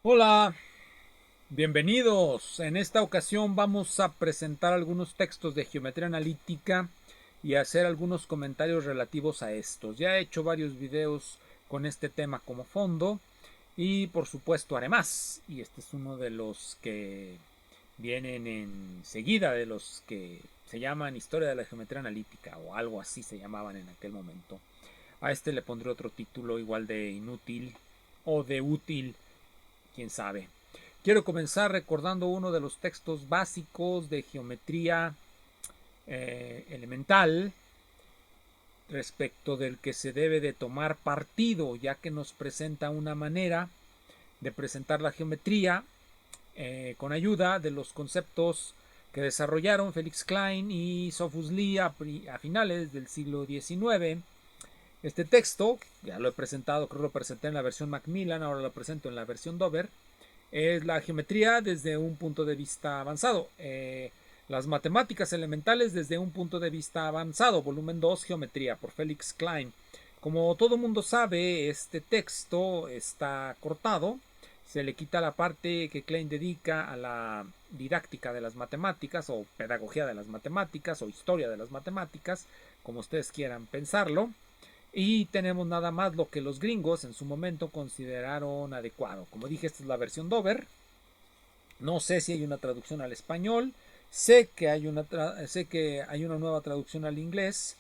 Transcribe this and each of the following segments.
Hola, bienvenidos. En esta ocasión vamos a presentar algunos textos de geometría analítica y hacer algunos comentarios relativos a estos. Ya he hecho varios videos con este tema como fondo y por supuesto haré más. Y este es uno de los que vienen enseguida, de los que se llaman Historia de la Geometría Analítica o algo así se llamaban en aquel momento. A este le pondré otro título igual de inútil o de útil, quién sabe. Quiero comenzar recordando uno de los textos básicos de geometría elemental respecto del que se debe de tomar partido, ya que nos presenta una manera de presentar la geometría con ayuda de los conceptos que desarrollaron Felix Klein y Sophus Lee a finales del siglo XIX. Este texto, ya lo he presentado, creo que lo presenté en la versión Macmillan, ahora lo presento en la versión Dover, es la geometría desde un punto de vista avanzado. Las matemáticas elementales desde un punto de vista avanzado, volumen 2, geometría, por Felix Klein. Como todo mundo sabe, este texto está cortado. Se le quita la parte que Klein dedica a la didáctica de las matemáticas, o pedagogía de las matemáticas, o historia de las matemáticas, como ustedes quieran pensarlo. Y tenemos nada más lo que los gringos en su momento consideraron adecuado. Como dije, esta es la versión Dover. No sé si hay una traducción al español. Sé que hay una nueva traducción al inglés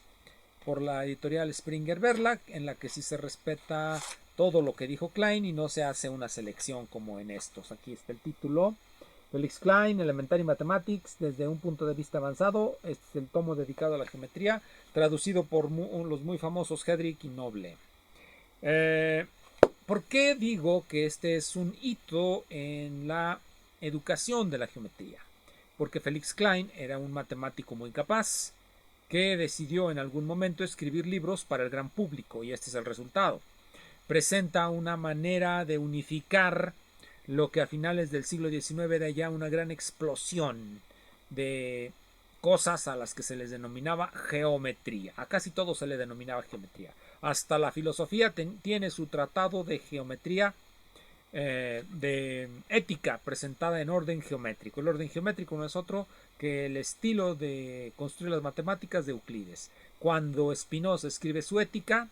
por la editorial Springer Verlag, en la que sí se respeta todo lo que dijo Klein y no se hace una selección como en estos. Aquí está el título. Felix Klein, Elementary Mathematics, desde un punto de vista avanzado. Este es el tomo dedicado a la geometría, traducido por los muy famosos Hedrick y Noble. Eh, ¿Por qué digo que este es un hito en la educación de la geometría? Porque Felix Klein era un matemático muy capaz que decidió en algún momento escribir libros para el gran público, y este es el resultado. Presenta una manera de unificar lo que a finales del siglo XIX era ya una gran explosión de cosas a las que se les denominaba geometría. A casi todo se le denominaba geometría. Hasta la filosofía tiene su tratado de geometría, de ética presentada en orden geométrico. El orden geométrico no es otro que el estilo de construir las matemáticas de Euclides. Cuando Spinoza escribe su ética,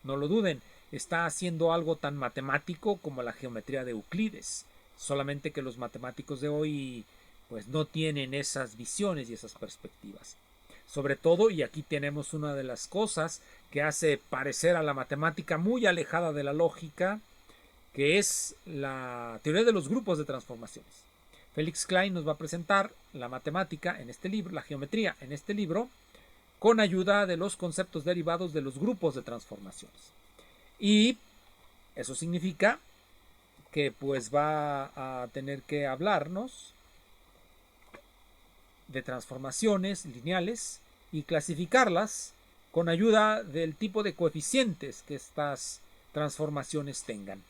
no lo duden, está haciendo algo tan matemático como la geometría de Euclides. Solamente que los matemáticos de hoy pues no tienen esas visiones y esas perspectivas. Sobre todo, y aquí tenemos una de las cosas que hace parecer a la matemática muy alejada de la lógica, que es la teoría de los grupos de transformaciones. Felix Klein nos va a presentar la matemática en este libro, la geometría en este libro, con ayuda de los conceptos derivados de los grupos de transformaciones. Y eso significa que pues va a tener que hablarnos de transformaciones lineales y clasificarlas con ayuda del tipo de coeficientes que estas transformaciones tengan.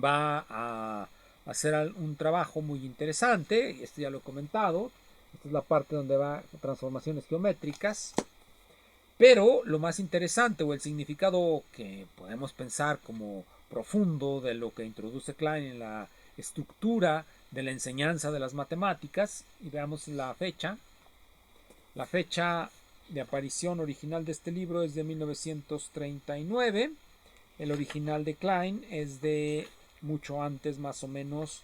Va a hacer un trabajo muy interesante, y esto ya lo he comentado. Esta es la parte donde va transformaciones geométricas. Pero lo más interesante o el significado que podemos pensar como profundo de lo que introduce Klein en la estructura de la enseñanza de las matemáticas, y veamos la fecha. La fecha de aparición original de este libro es de 1939. El original de Klein es de mucho antes, más o menos,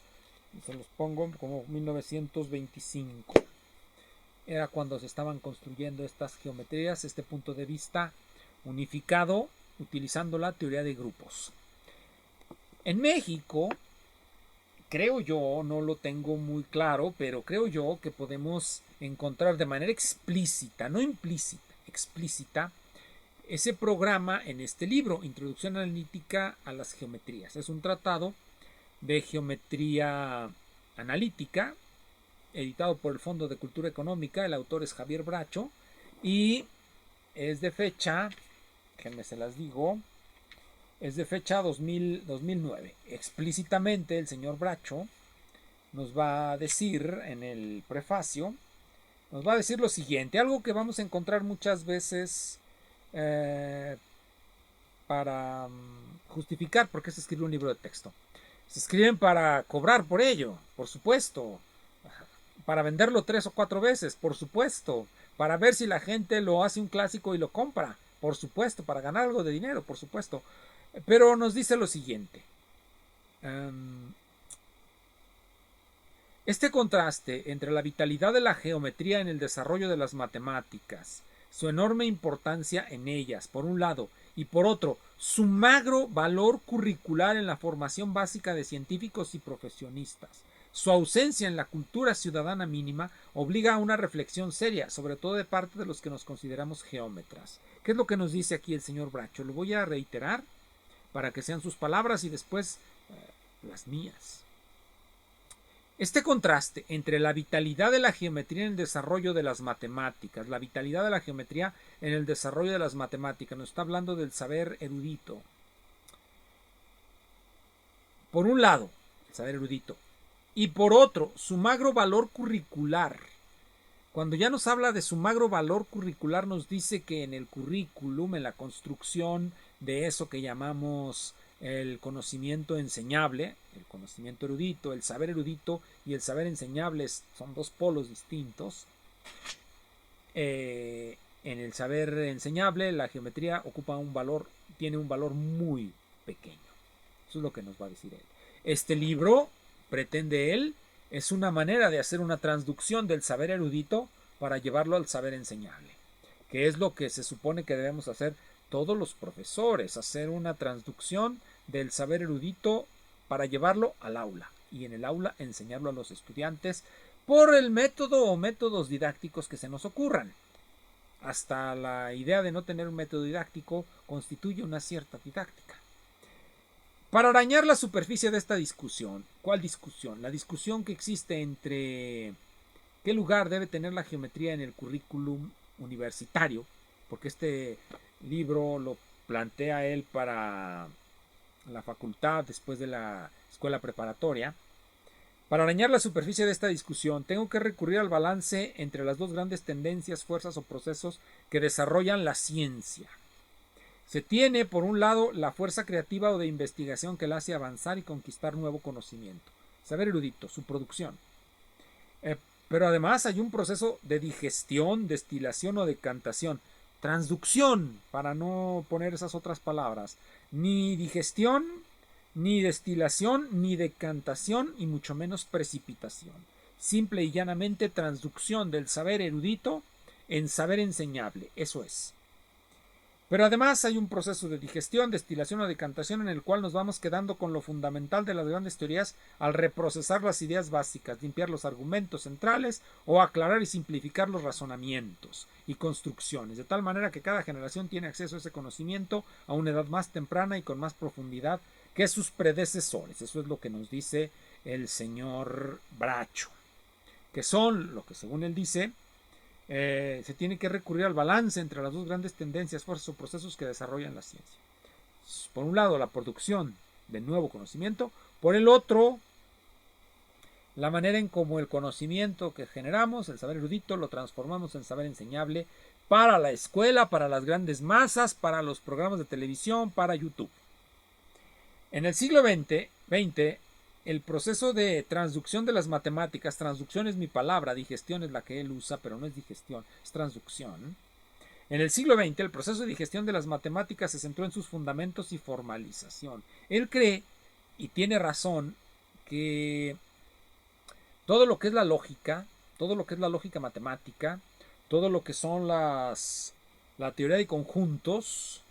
se los pongo como 1925. Era cuando se estaban construyendo estas geometrías, este punto de vista unificado utilizando la teoría de grupos. En México, creo yo, no lo tengo muy claro, pero creo yo que podemos encontrar de manera explícita, no implícita, explícita, ese programa en este libro, Introducción Analítica a las Geometrías. Es un tratado de geometría analítica, editado por el Fondo de Cultura Económica. El autor es Javier Bracho y es de fecha, déjenme se las digo, es de fecha 2009. Explícitamente el señor Bracho nos va a decir en el prefacio, nos va a decir lo siguiente, algo que vamos a encontrar muchas veces para justificar por qué se escribe un libro de texto. Se escriben para cobrar por ello, por supuesto. Para venderlo 3 o 4 veces, por supuesto. Para ver si la gente lo hace un clásico y lo compra, por supuesto. Para ganar algo de dinero, por supuesto. Pero nos dice lo siguiente. Este contraste entre la vitalidad de la geometría en el desarrollo de las matemáticas, su enorme importancia en ellas, por un lado, y por otro, su magro valor curricular en la formación básica de científicos y profesionistas, su ausencia en la cultura ciudadana mínima, obliga a una reflexión seria, sobre todo de parte de los que nos consideramos geómetras. ¿Qué es lo que nos dice aquí el señor Bracho? Lo voy a reiterar para que sean sus palabras y después las mías. Este contraste entre la vitalidad de la geometría en el desarrollo de las matemáticas, la vitalidad de la geometría en el desarrollo de las matemáticas, nos está hablando del saber erudito. Por un lado, el saber erudito, y por otro, su magro valor curricular. Cuando ya nos habla de su magro valor curricular, nos dice que en el currículum, en la construcción de eso que llamamos el conocimiento enseñable, el conocimiento erudito, el saber erudito y el saber enseñable son dos polos distintos. En el saber enseñable, la geometría ocupa un valor, tiene un valor muy pequeño. Eso es lo que nos va a decir él. Este libro, pretende él, es una manera de hacer una transducción del saber erudito para llevarlo al saber enseñable, que es lo que se supone que debemos hacer todos los profesores, hacer una transducción del saber erudito para llevarlo al aula y en el aula enseñarlo a los estudiantes por el método o métodos didácticos que se nos ocurran. Hasta la idea de no tener un método didáctico constituye una cierta didáctica. Para arañar la superficie de esta discusión, ¿cuál discusión? La discusión que existe entre qué lugar debe tener la geometría en el currículum universitario, porque este libro lo plantea él para la facultad después de la escuela preparatoria. Para arañar la superficie de esta discusión, tengo que recurrir al balance entre las dos grandes tendencias, fuerzas o procesos que desarrollan la ciencia. Se tiene, por un lado, la fuerza creativa o de investigación que la hace avanzar y conquistar nuevo conocimiento. Saber erudito, su producción. Pero además hay un proceso de digestión, destilación o decantación. Transducción, para no poner esas otras palabras. Ni digestión, ni destilación, ni decantación, y mucho menos precipitación. Simple y llanamente transducción del saber erudito en saber enseñable. Eso es. Pero además hay un proceso de digestión, destilación o decantación en el cual nos vamos quedando con lo fundamental de las grandes teorías al reprocesar las ideas básicas, limpiar los argumentos centrales o aclarar y simplificar los razonamientos y construcciones, de tal manera que cada generación tiene acceso a ese conocimiento a una edad más temprana y con más profundidad que sus predecesores. Eso es lo que nos dice el señor Bracho, que son, lo que según él dice, se tiene que recurrir al balance entre las dos grandes tendencias, fuerzas o procesos que desarrollan la ciencia. Por un lado, la producción de nuevo conocimiento, por el otro, la manera en cómo el conocimiento que generamos, el saber erudito, lo transformamos en saber enseñable para la escuela, para las grandes masas, para los programas de televisión, para YouTube. En el siglo XX, el proceso de transducción de las matemáticas, transducción es mi palabra, digestión es la que él usa, pero no es digestión, es transducción. En el siglo XX, el proceso de digestión de las matemáticas se centró en sus fundamentos y formalización. Él cree, y tiene razón, que todo lo que es la lógica matemática, todo lo que son la teoría de conjuntos,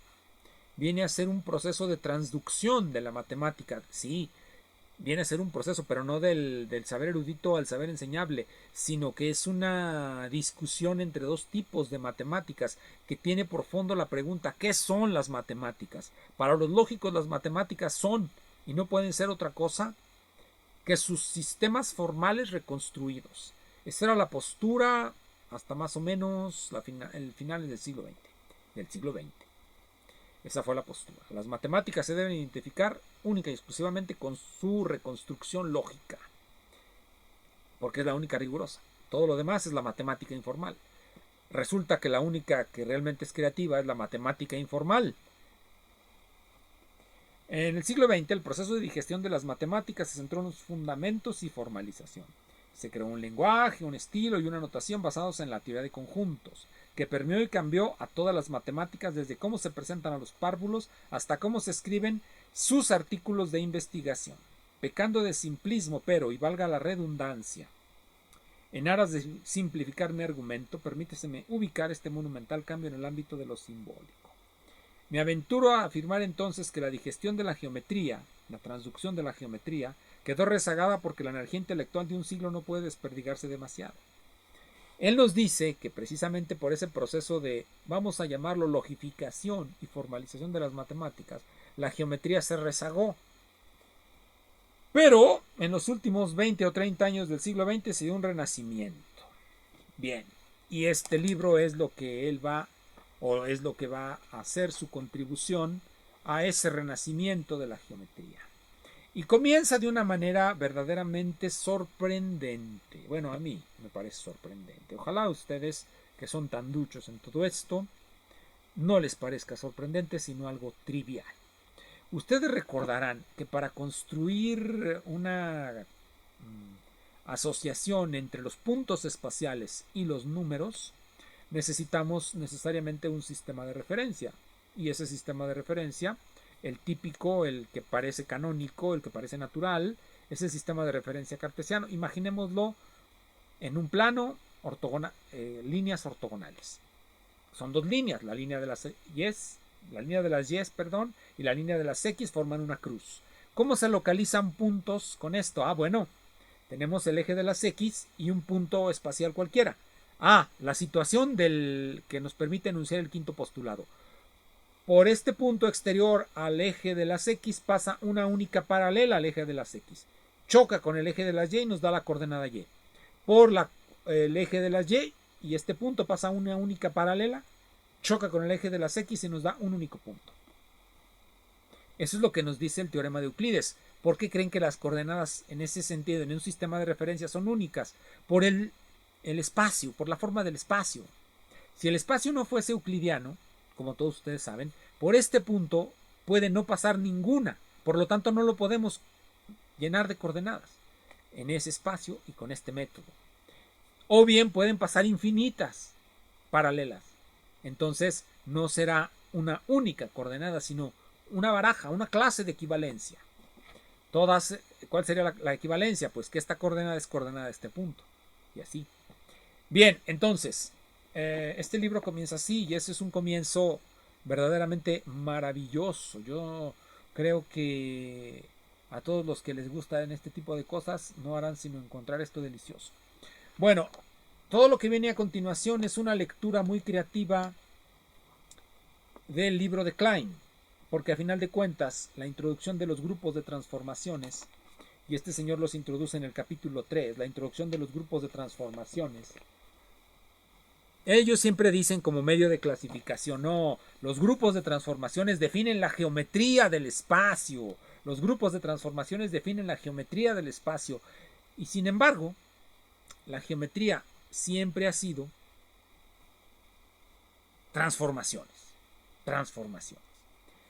viene a ser un proceso de transducción de la matemática. Sí, viene a ser un proceso, pero no del saber erudito al saber enseñable, sino que es una discusión entre dos tipos de matemáticas que tiene por fondo la pregunta: ¿qué son las matemáticas? Para los lógicos, las matemáticas son y no pueden ser otra cosa que sus sistemas formales reconstruidos. Esa era la postura hasta más o menos el final del siglo XX. Esa fue la postura. Las matemáticas se deben identificar única y exclusivamente con su reconstrucción lógica, porque es la única rigurosa. Todo lo demás es la matemática informal. Resulta que la única que realmente es creativa es la matemática informal. En el siglo XX, el proceso de digestión de las matemáticas se centró en los fundamentos y formalización. Se creó un lenguaje, un estilo y una notación basados en la teoría de conjuntos, que permeó y cambió a todas las matemáticas desde cómo se presentan a los párvulos hasta cómo se escriben sus artículos de investigación, pecando de simplismo, pero, y valga la redundancia, en aras de simplificar mi argumento, permíteseme ubicar este monumental cambio en el ámbito de lo simbólico. Me aventuro a afirmar entonces que la digestión de la geometría, la transducción de la geometría, quedó rezagada porque la energía intelectual de un siglo no puede desperdigarse demasiado. Él nos dice que precisamente por ese proceso de, vamos a llamarlo, logificación y formalización de las matemáticas, la geometría se rezagó. Pero en los últimos 20 o 30 años del siglo XX se dio un renacimiento. Bien, y este libro es lo que él va, o es lo que va a hacer su contribución a ese renacimiento de la geometría. Y comienza de una manera verdaderamente sorprendente. Bueno, a mí me parece sorprendente. Ojalá a ustedes, que son tan duchos en todo esto, no les parezca sorprendente, sino algo trivial. Ustedes recordarán que para construir una asociación entre los puntos espaciales y los números, necesitamos necesariamente un sistema de referencia. Y ese sistema de referencia, el típico, el que parece canónico, el que parece natural, es el sistema de referencia cartesiano. Imaginémoslo en un plano ortogonal, líneas ortogonales. Son dos líneas, la línea de las y, la línea de las y, y la línea de las x forman una cruz. ¿Cómo se localizan puntos con esto? Bueno, tenemos el eje de las x y un punto espacial cualquiera. La situación del que nos permite enunciar el quinto postulado. Por este punto exterior al eje de las x pasa una única paralela al eje de las x. Choca con el eje de las y y nos da la coordenada y. Por el eje de las y este punto pasa una única paralela, choca con el eje de las x y nos da un único punto. Eso es lo que nos dice el teorema de Euclides. ¿Por qué creen que las coordenadas en ese sentido, en un sistema de referencia, son únicas? Por el espacio, por la forma del espacio. Si el espacio no fuese euclidiano, como todos ustedes saben, por este punto puede no pasar ninguna. Por lo tanto, no lo podemos llenar de coordenadas en ese espacio y con este método. O bien pueden pasar infinitas paralelas. Entonces, no será una única coordenada, sino una baraja, una clase de equivalencia. ¿Cuál sería la equivalencia? Pues que esta coordenada es coordenada de este punto. Y así. Bien, entonces, este libro comienza así y ese es un comienzo verdaderamente maravilloso. Yo creo que a todos los que les gustan este tipo de cosas no harán sino encontrar esto delicioso. Bueno, todo lo que viene a continuación es una lectura muy creativa del libro de Klein, porque a final de cuentas la introducción de los grupos de transformaciones, y este señor los introduce en el capítulo 3, la introducción de los grupos de transformaciones, ellos siempre dicen como medio de clasificación, no, los grupos de transformaciones definen la geometría del espacio, los grupos de transformaciones definen la geometría del espacio, y sin embargo, la geometría siempre ha sido transformaciones.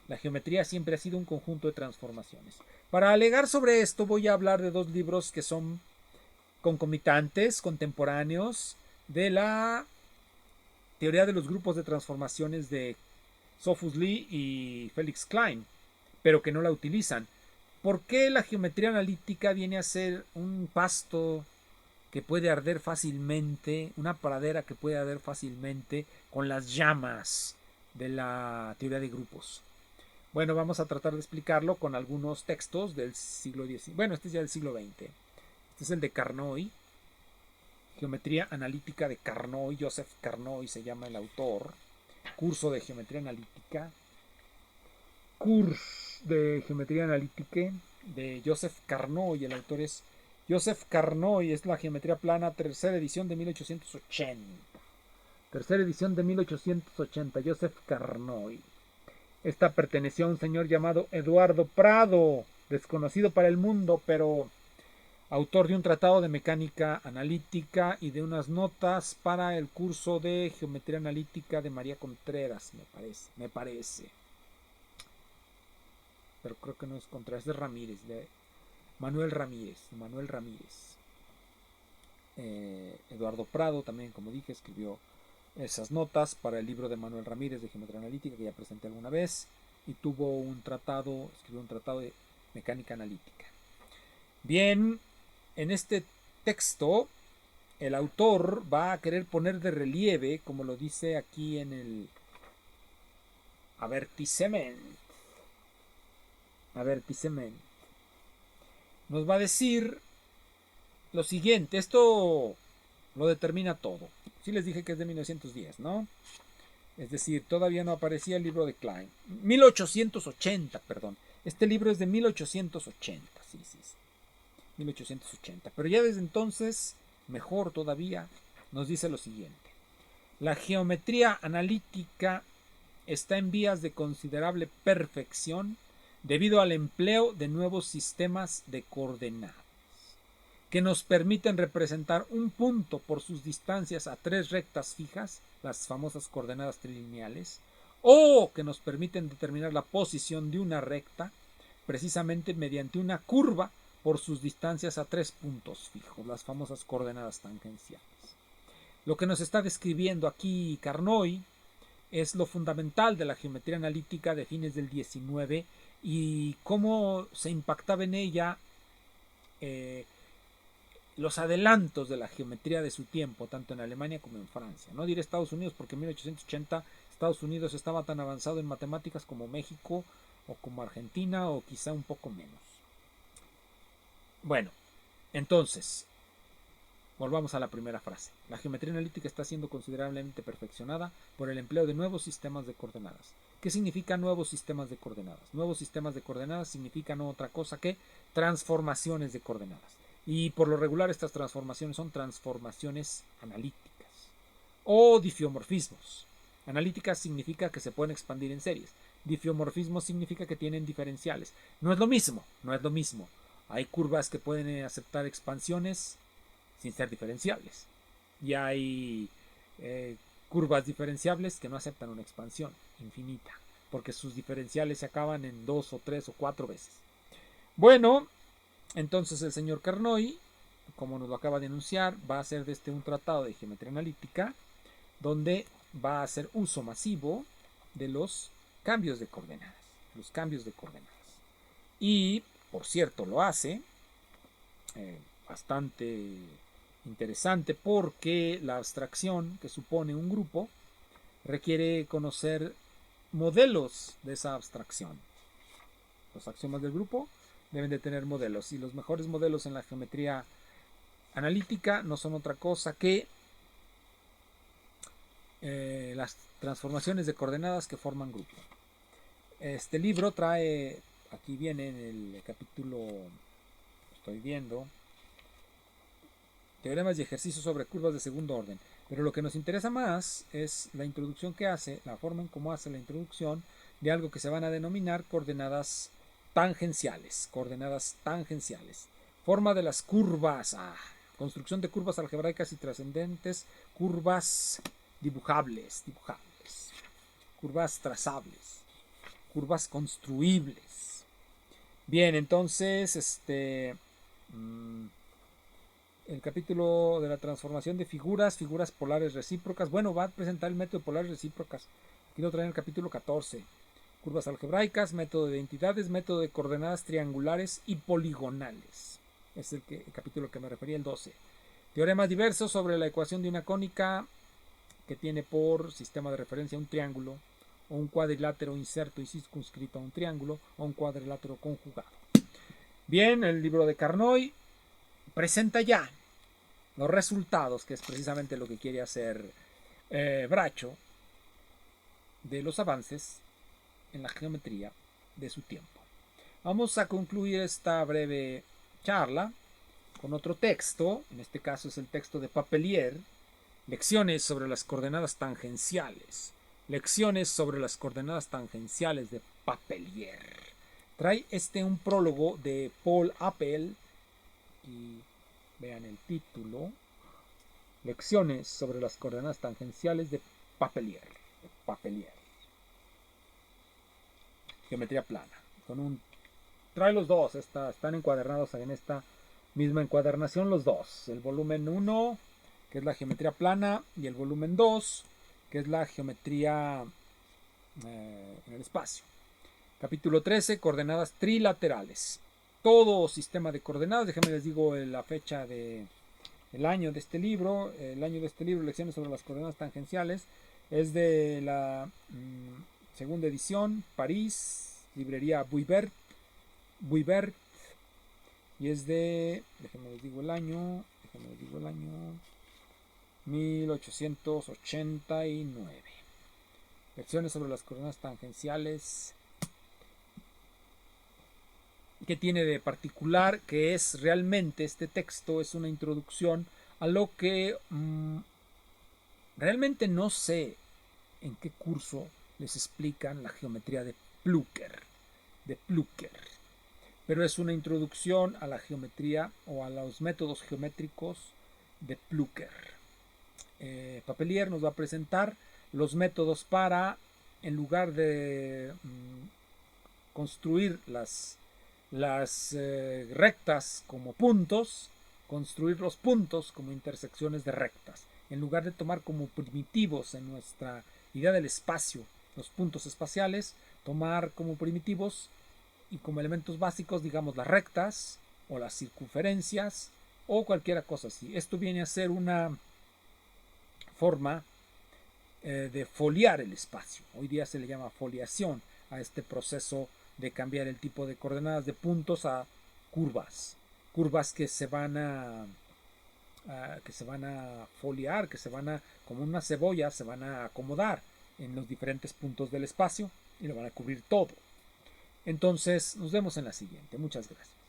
La geometría siempre ha sido un conjunto de transformaciones. Para alegar sobre esto voy a hablar de dos libros que son concomitantes, contemporáneos, de la teoría de los grupos de transformaciones de Sophus Lee y Felix Klein, pero que no la utilizan. ¿Por qué la geometría analítica viene a ser un pasto que puede arder fácilmente, una pradera que puede arder fácilmente con las llamas de la teoría de grupos? Bueno, vamos a tratar de explicarlo con algunos textos del siglo XIX. Bueno, este es ya del siglo XX. Este es el de Carnot, Geometría Analítica de Carnot, Joseph Carnot se llama el autor. Curso de Geometría Analítica. Curso de Geometría Analítica de Joseph Carnot, y el autor es Joseph Carnot, y es la Geometría Plana, tercera edición de 1880. Tercera edición de 1880, Joseph Carnot. Esta perteneció a un señor llamado Eduardo Prado, desconocido para el mundo, pero autor de un tratado de mecánica analítica y de unas notas para el curso de geometría analítica de María Contreras, me parece. pero creo que no es Contreras, es de Ramírez, de Manuel Ramírez. Eduardo Prado también, como dije, escribió esas notas para el libro de Manuel Ramírez de Geometría Analítica que ya presenté alguna vez, y escribió un tratado de mecánica analítica. Bien, en este texto el autor va a querer poner de relieve, como lo dice aquí en el avertisement, nos va a decir lo siguiente. Esto lo determina todo. Sí les dije que es de 1910, ¿no? Es decir, todavía no aparecía el libro de Klein. 1880, perdón. Este libro es de 1880, sí. 1880. Pero ya desde entonces, mejor todavía, nos dice lo siguiente. La geometría analítica está en vías de considerable perfección debido al empleo de nuevos sistemas de coordenadas que nos permiten representar un punto por sus distancias a tres rectas fijas, las famosas coordenadas trilineales, o que nos permiten determinar la posición de una recta precisamente mediante una curva por sus distancias a tres puntos fijos, las famosas coordenadas tangenciales. Lo que nos está describiendo aquí Carnot es lo fundamental de la geometría analítica de fines del 19 y cómo se impactaba en ella los adelantos de la geometría de su tiempo, tanto en Alemania como en Francia. No diré Estados Unidos porque en 1880 Estados Unidos estaba tan avanzado en matemáticas como México o como Argentina o quizá un poco menos. Bueno, entonces, volvamos a la primera frase. La geometría analítica está siendo considerablemente perfeccionada por el empleo de nuevos sistemas de coordenadas. ¿Qué significa nuevos sistemas de coordenadas? Nuevos sistemas de coordenadas significan no otra cosa que transformaciones de coordenadas. Y por lo regular estas transformaciones son transformaciones analíticas o difiomorfismos. Analíticas significa que se pueden expandir en series. Difiomorfismos significa que tienen diferenciales. No es lo mismo. Hay curvas que pueden aceptar expansiones sin ser diferenciables. Y hay curvas diferenciables que no aceptan una expansión infinita, porque sus diferenciales se acaban en 2 o 3 o 4 veces. Bueno, entonces el señor Carnot, como nos lo acaba de anunciar, va a hacer de este un tratado de geometría analítica donde va a hacer uso masivo de los cambios de coordenadas. Y, por cierto, lo hace bastante interesante porque la abstracción que supone un grupo requiere conocer modelos de esa abstracción. Los axiomas del grupo deben de tener modelos y los mejores modelos en la geometría analítica no son otra cosa que las transformaciones de coordenadas que forman grupo. Este libro trae, aquí viene en el capítulo, estoy viendo, teoremas y ejercicios sobre curvas de segundo orden. Pero lo que nos interesa más es la introducción que hace, la forma en cómo hace la introducción de algo que se van a denominar coordenadas tangenciales. Forma de las curvas. Construcción de curvas algebraicas y trascendentes. Curvas dibujables. Curvas trazables. Curvas construibles. Bien, entonces, el capítulo de la transformación de figuras polares recíprocas. Bueno, va a presentar el método de polares recíprocas. Aquí lo trae en el capítulo 14. Curvas algebraicas, método de identidades, método de coordenadas triangulares y poligonales. Es el capítulo que me refería, el 12. Teoremas diversos sobre la ecuación de una cónica que tiene por sistema de referencia un triángulo o un cuadrilátero inserto y circunscrito a un triángulo o un cuadrilátero conjugado. Bien, el libro de Carnot presenta ya los resultados, que es precisamente lo que quiere hacer Bracho, de los avances en la geometría de su tiempo. Vamos a concluir esta breve charla con otro texto, en este caso es el texto de Papelier, Lecciones sobre las coordenadas tangenciales. Lecciones sobre las coordenadas tangenciales de Papelier. Trae un prólogo de Paul Appel. Y vean el título. Lecciones sobre las coordenadas tangenciales de Papelier. Geometría plana. Con un Trae los dos, están encuadernados en esta misma encuadernación los dos. El volumen 1, que es la geometría plana, y el volumen 2, que es la geometría en el espacio. Capítulo 13, coordenadas trilaterales. Todo sistema de coordenadas, déjenme les digo la fecha el año de este libro. El año de este libro, Lecciones sobre las coordenadas tangenciales, es de la segunda edición, París, librería Vuibert, y es de, déjenme les digo el año, 1889. Lecciones sobre las coordenadas tangenciales. ¿Qué tiene de particular? Que es realmente este texto es una introducción a lo que realmente no sé en qué curso les explican la geometría de Plücker, pero es una introducción a la geometría o a los métodos geométricos de Plücker. Papelier nos va a presentar los métodos para, en lugar de construir las rectas como puntos, construir los puntos como intersecciones de rectas. En lugar de tomar como primitivos en nuestra idea del espacio los puntos espaciales, tomar como primitivos y como elementos básicos, digamos, las rectas o las circunferencias o cualquier cosa así. Esto viene a ser una forma de foliar el espacio. Hoy día se le llama foliación a este proceso de cambiar el tipo de coordenadas de puntos a curvas que se van a foliar, que se van a, como una cebolla, se van a acomodar en los diferentes puntos del espacio y lo van a cubrir todo. Entonces, nos vemos en la siguiente. Muchas gracias.